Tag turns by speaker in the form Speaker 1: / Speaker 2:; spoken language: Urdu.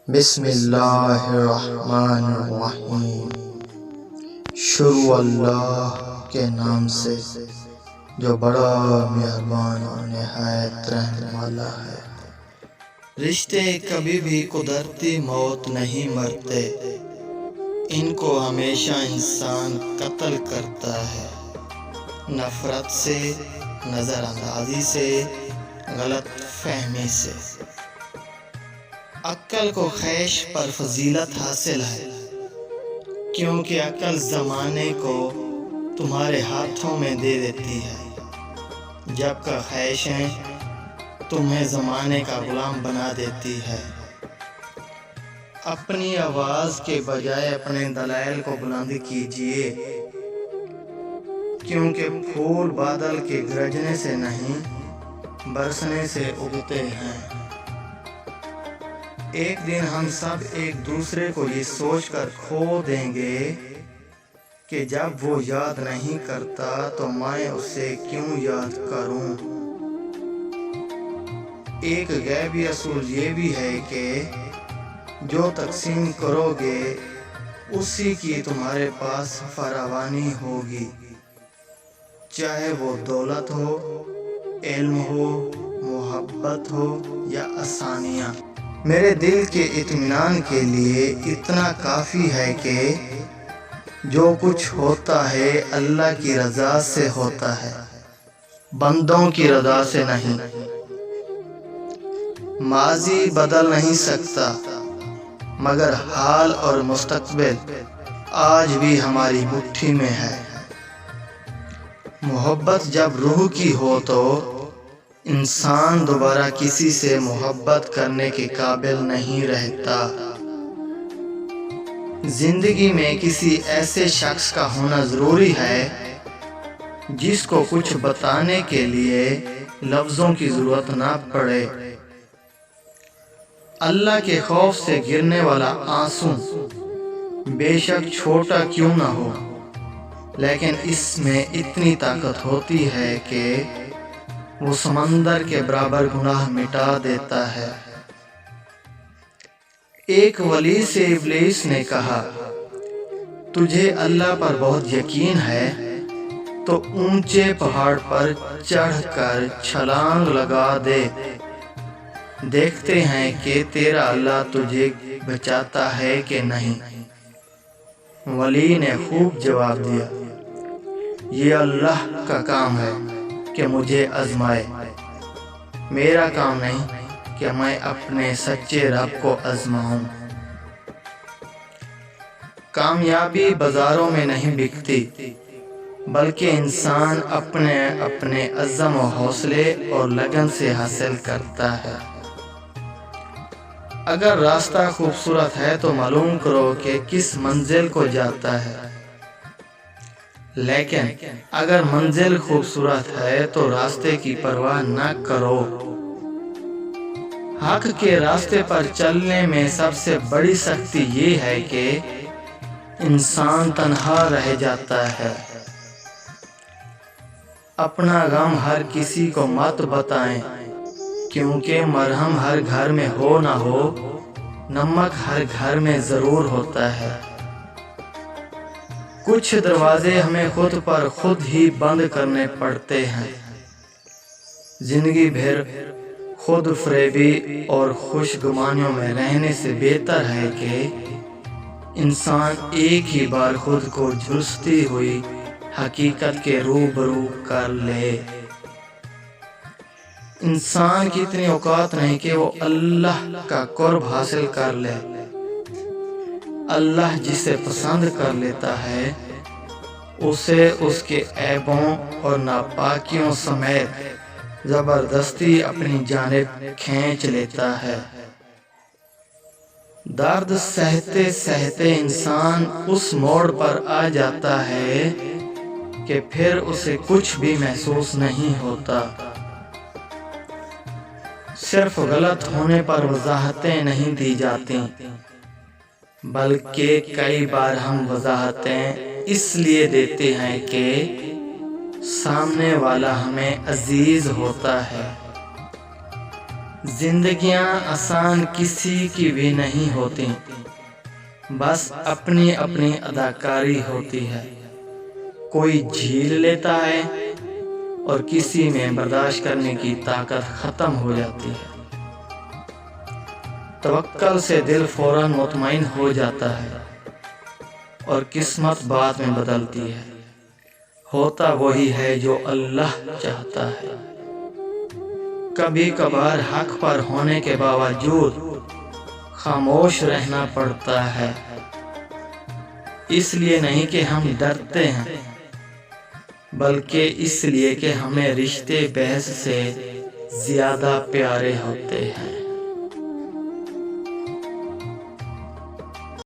Speaker 1: بسم اللہ الرحمن الرحیم۔ شروع اللہ کے نام سے جو بڑا مہربان اور نہایت رحم والا ہے۔ رشتے کبھی بھی قدرتی موت نہیں مرتے، ان کو ہمیشہ انسان قتل کرتا ہے، نفرت سے، نظر اندازی سے، غلط فہمی سے۔ عقل کو خیش پر فضیلت حاصل ہے، کیونکہ عقل زمانے کو تمہارے ہاتھوں میں دے دیتی ہے، جبکہ خواہشیں تمہیں زمانے کا غلام بنا دیتی ہے۔ اپنی آواز کے بجائے اپنے دلائل کو بلند کیجیے، کیونکہ پھول بادل کے گرجنے سے نہیں، برسنے سے اگتے ہیں۔ ایک دن ہم سب ایک دوسرے کو یہ سوچ کر کھو دیں گے کہ جب وہ یاد نہیں کرتا تو میں اسے کیوں یاد کروں۔ ایک غیبی اصول یہ بھی ہے کہ جو تقسیم کرو گے اسی کی تمہارے پاس فراوانی ہوگی، چاہے وہ دولت ہو، علم ہو، محبت ہو یا آسانیاں۔ میرے دل کے اطمینان کے لیے اتنا کافی ہے کہ جو کچھ ہوتا ہے اللہ کی رضا سے ہوتا ہے، بندوں کی رضا سے نہیں۔ ماضی بدل نہیں سکتا، مگر حال اور مستقبل آج بھی ہماری مٹھی میں ہے۔ محبت جب روح کی ہو تو انسان دوبارہ کسی سے محبت کرنے کے قابل نہیں رہتا۔ زندگی میں کسی ایسے شخص کا ہونا ضروری ہے جس کو کچھ بتانے کے لیے لفظوں کی ضرورت نہ پڑے۔ اللہ کے خوف سے گرنے والا آنسو بے شک چھوٹا کیوں نہ ہو، لیکن اس میں اتنی طاقت ہوتی ہے کہ وہ سمندر کے برابر گناہ مٹا دیتا ہے۔ ایک ولی سے ابلیس نے کہا، تجھے اللہ پر بہت یقین ہے تو اونچے پہاڑ پر چڑھ کر چھلانگ لگا دے، دیکھتے ہیں کہ تیرا اللہ تجھے بچاتا ہے کہ نہیں۔ ولی نے خوب جواب دیا، یہ اللہ کا کام ہے کہ مجھے آزمائے، میرا کام نہیں کہ میں اپنے سچے رب کو آزماؤں۔ کامیابی بازاروں میں نہیں بکتی، بلکہ انسان اپنے اپنے عزم و حوصلے اور لگن سے حاصل کرتا ہے۔ اگر راستہ خوبصورت ہے تو معلوم کرو کہ کس منزل کو جاتا ہے، لیکن اگر منزل خوبصورت ہے تو راستے کی پرواہ نہ کرو۔ حق کے راستے پر چلنے میں سب سے بڑی سختی یہ ہے کہ انسان تنہا رہ جاتا ہے۔ اپنا غم ہر کسی کو مت بتائیں، کیونکہ مرہم ہر گھر میں ہو نہ ہو، نمک ہر گھر میں ضرور ہوتا ہے۔ کچھ دروازے ہمیں خود پر خود ہی بند کرنے پڑتے ہیں۔ زندگی بھر خود فریبی اور خوش گمانیوں میں رہنے سے بہتر ہے کہ انسان ایک ہی بار خود کو جھلستی ہوئی حقیقت کے روبرو کر لے۔ انسان کی اتنی اوقات نہیں کہ وہ اللہ کا قرب حاصل کر لے۔ اللہ جسے پسند کر لیتا ہے اسے اس کے عیبوں اور ناپاکیوں سمیت زبردستی اپنی جانب کھینچ لیتا ہے۔ درد سہتے سہتے انسان اس موڑ پر آ جاتا ہے کہ پھر اسے کچھ بھی محسوس نہیں ہوتا۔ صرف غلط ہونے پر وضاحتیں نہیں دی جاتی، بلکہ کئی بار ہم وضاحتیں اس لیے دیتے ہیں کہ سامنے والا ہمیں عزیز ہوتا ہے۔ زندگیاں آسان کسی کی بھی نہیں ہوتی، بس اپنی اپنی اداکاری ہوتی ہے۔ کوئی جھیل لیتا ہے اور کسی میں برداشت کرنے کی طاقت ختم ہو جاتی ہے۔ توکل سے دل فوراً مطمئن ہو جاتا ہے اور قسمت بعد میں بدلتی ہے۔ ہوتا وہی ہے جو اللہ چاہتا ہے۔ کبھی کبھار حق پر ہونے کے باوجود خاموش رہنا پڑتا ہے، اس لیے نہیں کہ ہم ڈرتے ہیں، بلکہ اس لیے کہ ہمیں رشتے بحث سے زیادہ پیارے ہوتے ہیں۔